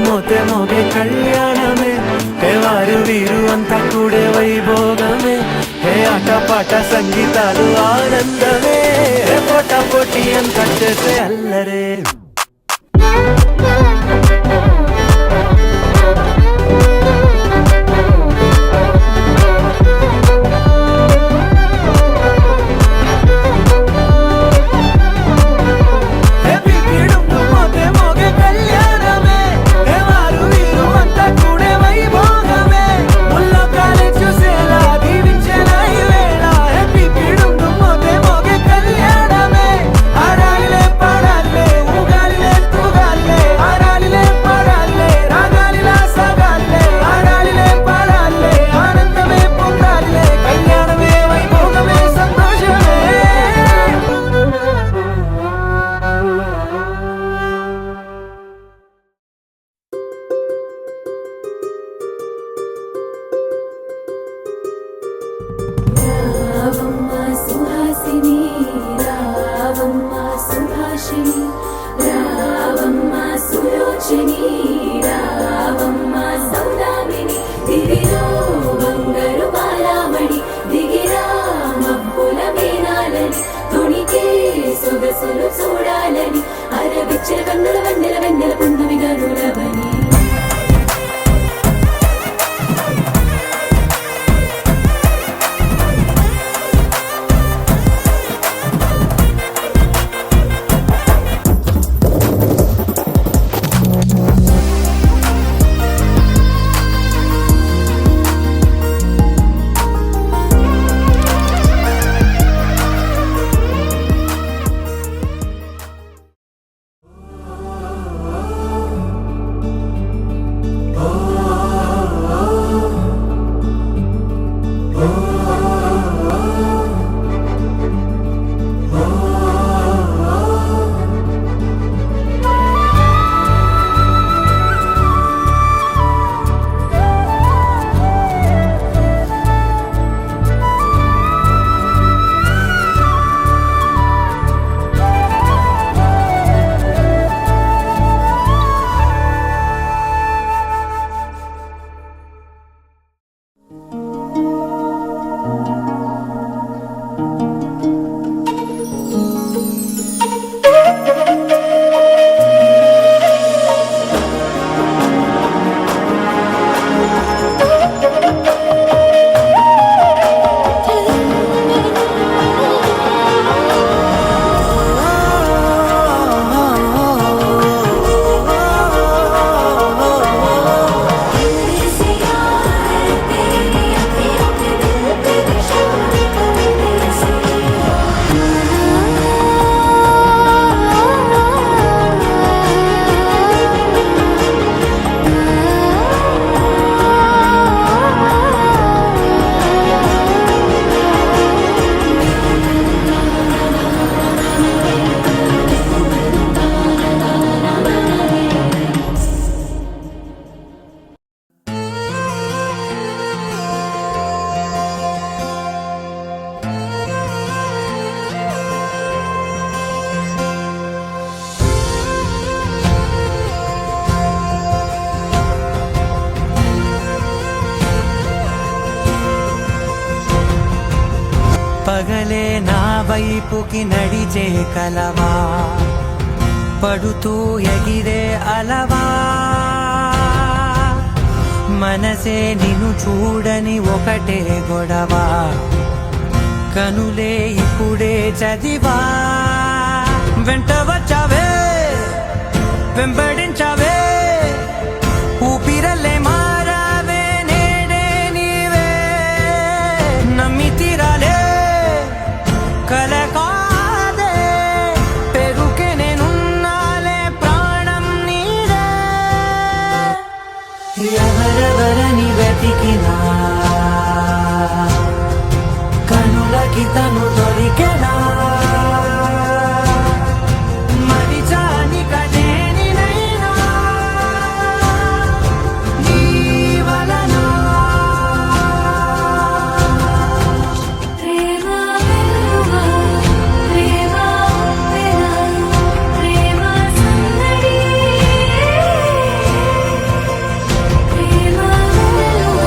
ಮೋತೆ ಮೋಗೆ ಕಲ್ಯಾಣಮೇ ಹೇ ವಾರು ವೀರು ಅಂತ ಕೂಡೆ ವೈಭೋಗಮೇ ಹೇ ಆಟ ಪಾಠ ಸಂಗೀತಾಲು ಆನಂದಮೇ ಹೇ ಪೋಟ పోటీ ಅಂತ చేసే అల్లరే చూడాలని అరవిచ్చిన కన్నుల వెన్నెల వెన్నెల పున్నమిగా నులవని పగలే నా వైపుకి నడిచే కలవా పడుతూ ఎగిరే అలవా మనసే నిన్ను చూడని ఒకటే గొడవ కనులే ఇప్పుడే చదివా వెంట వచ్చావే వెంబడించావే ఊపిరల్లే మారావే నేడే నీవే నమ్మి తీరాలే కల వెతికినా కనులకి తను దొరికెనా మరిచాని కనేనినైనా నీ వలన ప్రేమ వెలువ ప్రేమ వెల ప్రేమ సందడి ప్రేమ వెలువ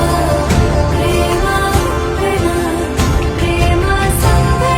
ప్రేమ వెల ప్రేమ సందడి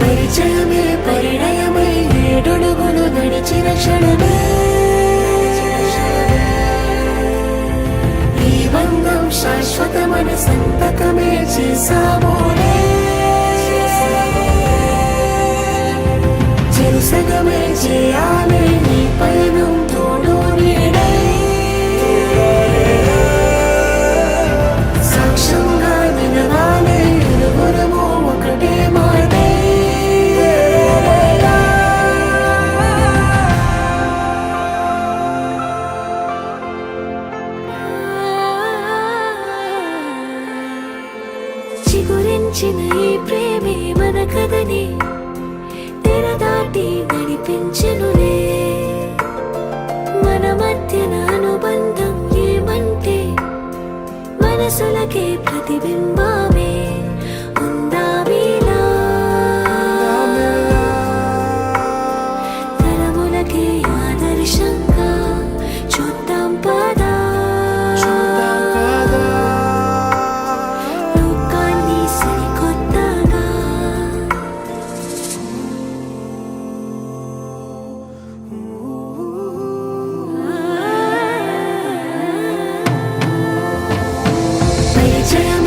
పరిచయమే పరిణయమై ఏడడుగులు నడిచిన క్షణమే ఈ బంధం శాశ్వతమన సంతకమే చేసామోనే చెరుసగమే చేయాలి ఈ పయనం తోడు నీడై సాక్ష్యంగా నిలవాలి ఇరువురము ఒకటే మాటే చిగురించిన ఈ ప్రేమే మన కథని తెర దాటి నడిపించెనులే మన మధ్యన అనుబంధం ఏమంటే మనసులకే ప్రతిబింబమే ఉందామీలా తరములకే ఆదర్శంగా చూద్దాం పదా లోకాన్ని సరికొత్తగా పరిచయం